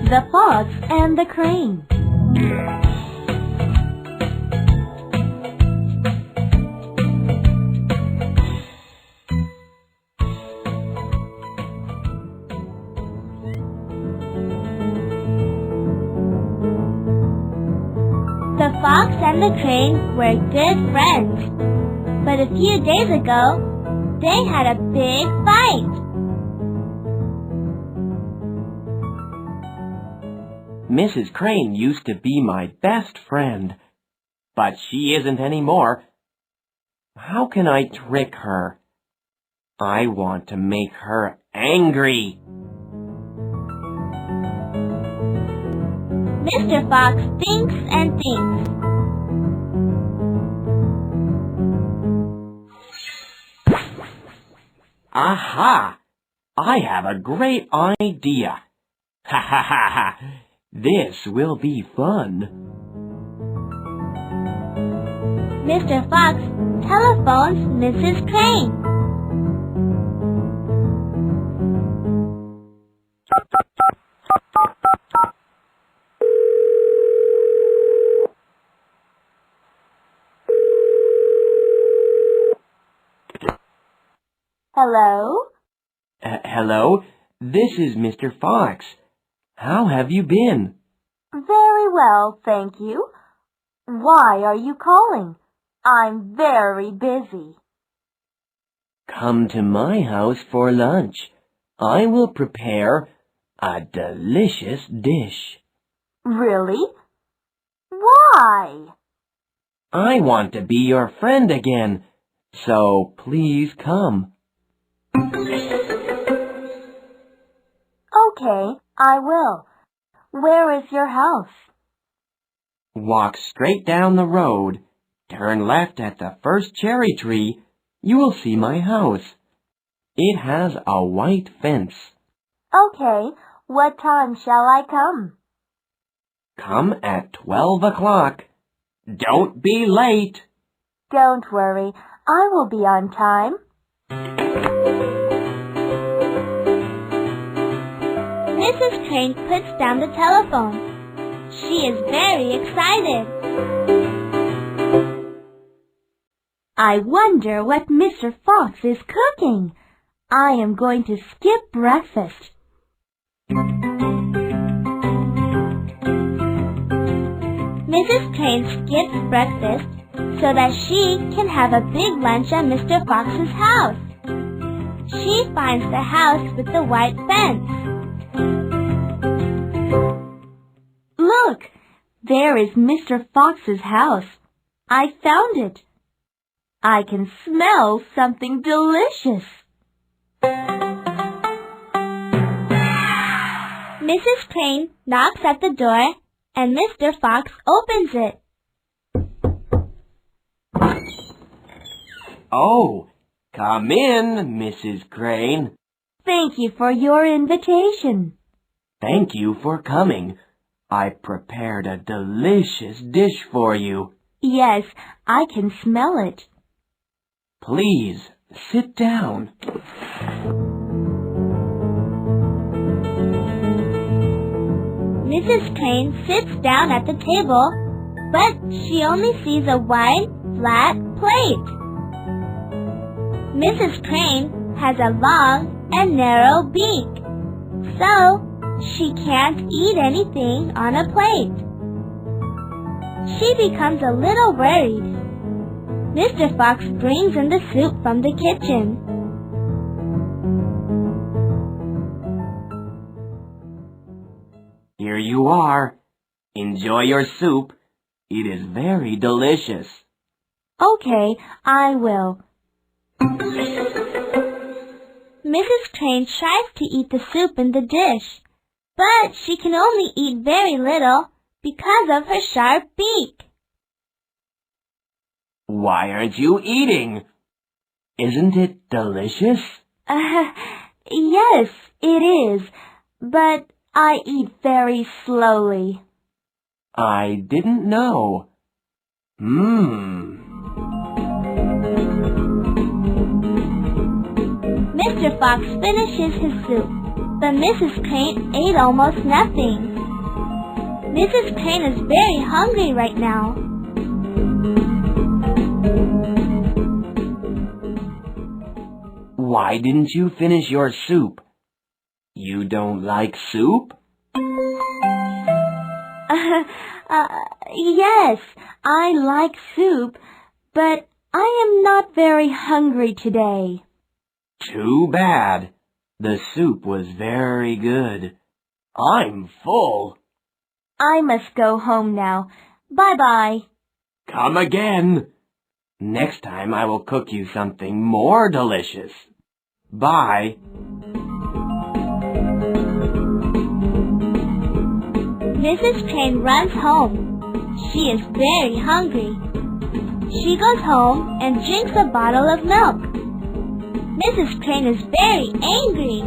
The Fox and the Crane. The fox and the crane were good friends, but a few days ago, they had a big fight. Mrs. Crane used to be my best friend, but she isn't anymore. How can I trick her? I want to make her angry. Mr. Fox thinks and thinks. Aha! I have a great idea. Ha ha ha ha! This will be fun. Mr. Fox telephones Mrs. Crane. Hello? Hello, this is Mr. Fox. How have you been? Very well, thank you. Why are you calling? I'm very busy. Come to my house for lunch. I will prepare a delicious dish. Really? Why? I want to be your friend again, so please come. Okay, I will. Where is your house? Walk straight down the road. Turn left at the first cherry tree. You will see my house. It has a white fence. Okay, what time shall I come? Come at 12 o'clock. Don't be late. Don't worry, I will be on time. Mrs. Crane puts down the telephone. She is very excited. I wonder what Mr. Fox is cooking. I am going to skip breakfast. Mrs. Crane skips breakfast so that she can have a big lunch at Mr. Fox's house. She finds the house with the white fence. Look, there is Mr. Fox's house. I found it. I can smell something delicious. Mrs. Crane knocks at the door and Mr. Fox opens it. Oh, come in, Mrs. Crane. Thank you for your invitation. Thank you for coming. I prepared a delicious dish for you. Yes, I can smell it. Please, sit down. Mrs. Crane sits down at the table, but she only sees a wide, flat plate. Mrs. Crane has a long and narrow beak, so she can't eat anything on a plate. She becomes a little worried. Mr. Fox brings in the soup from the kitchen. Here you are. Enjoy your soup. It is very delicious. Okay, I will. Mrs. Crane tries to eat the soup in the dish, but she can only eat very little because of her sharp beak. Why aren't you eating? Isn't it delicious? Yes, it is, but I eat very slowly. I didn't know. Mr. Fox finishes his soup, but Mrs. Crane ate almost nothing. Mrs. Crane is very hungry right now. Why didn't you finish your soup? You don't like soup? Yes, I like soup, but I am not very hungry today. Too bad. The soup was very good. I'm full. I must go home now. Bye-bye. Come again. Next time I will cook you something more delicious. Bye. Mrs. Crane runs home. She is very hungry. She goes home and drinks a bottle of milk. Mrs. Crane is very angry.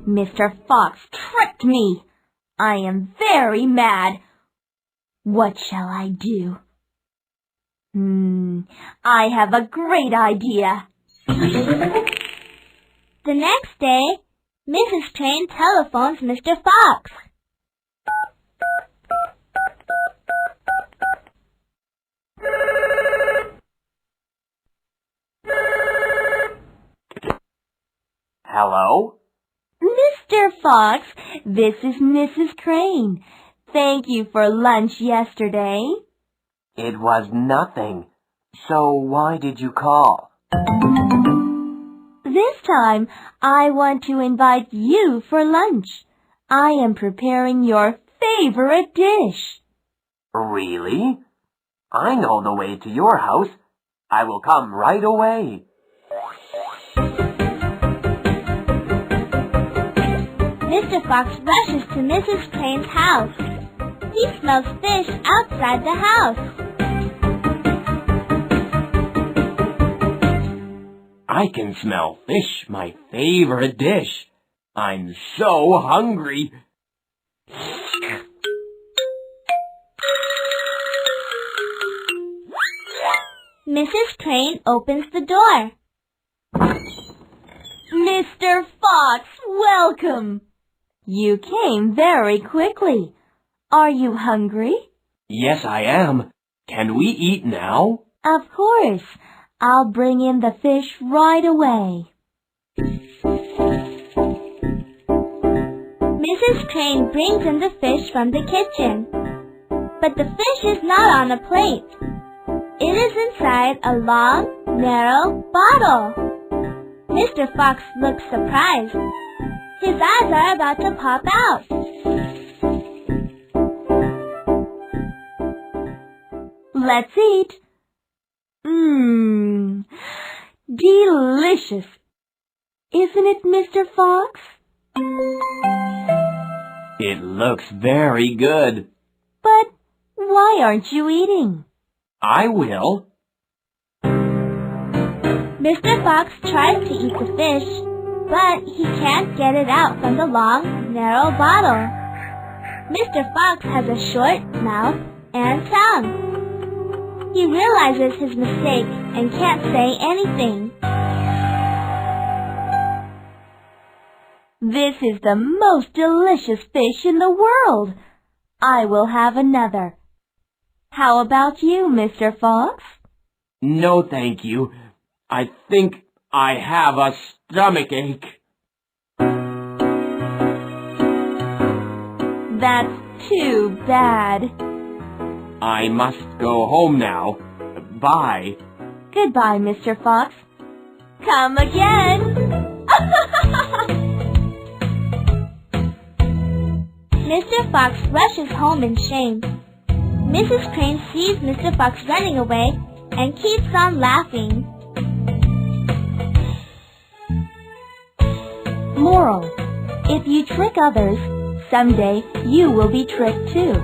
Mr. Fox tricked me. I am very mad. What shall I do? I have a great idea. The next day, Mrs. Crane telephones Mr. Fox. Hello? Mr. Fox, this is Mrs. Crane. Thank you for lunch yesterday. It was nothing. So why did you call? This time, I want to invite you for lunch. I am preparing your favorite dish. Really? I know the way to your house. I will come right away. Mr. Fox rushes to Mrs. Crane's house. He smells fish outside the house. I can smell fish, my favorite dish. I'm so hungry. Mrs. Crane opens the door. Mr. Fox, welcome. You came very quickly. Are you hungry? Yes, I am. Can we eat now? Of course. I'll bring in the fish right away. Mrs. Crane brings in the fish from the kitchen. But the fish is not on a plate. It is inside a long, narrow bottle. Mr. Fox looks surprised. His eyes are about to pop out. Let's eat. Delicious. Isn't it, Mr. Fox? It looks very good. But why aren't you eating? I will. Mr. Fox tries to eat the fish, but he can't get it out from the long, narrow bottle. Mr. Fox has a short mouth and tongue. He realizes his mistake and can't say anything. This is the most delicious fish in the world. I will have another. How about you, Mr. Fox? No, thank you. I think I have a stomachache. That's too bad. I must go home now. Bye. Goodbye, Mr. Fox. Come again. Mr. Fox rushes home in shame. Mrs. Crane sees Mr. Fox running away and keeps on laughing. Moral: if you trick others, someday you will be tricked too.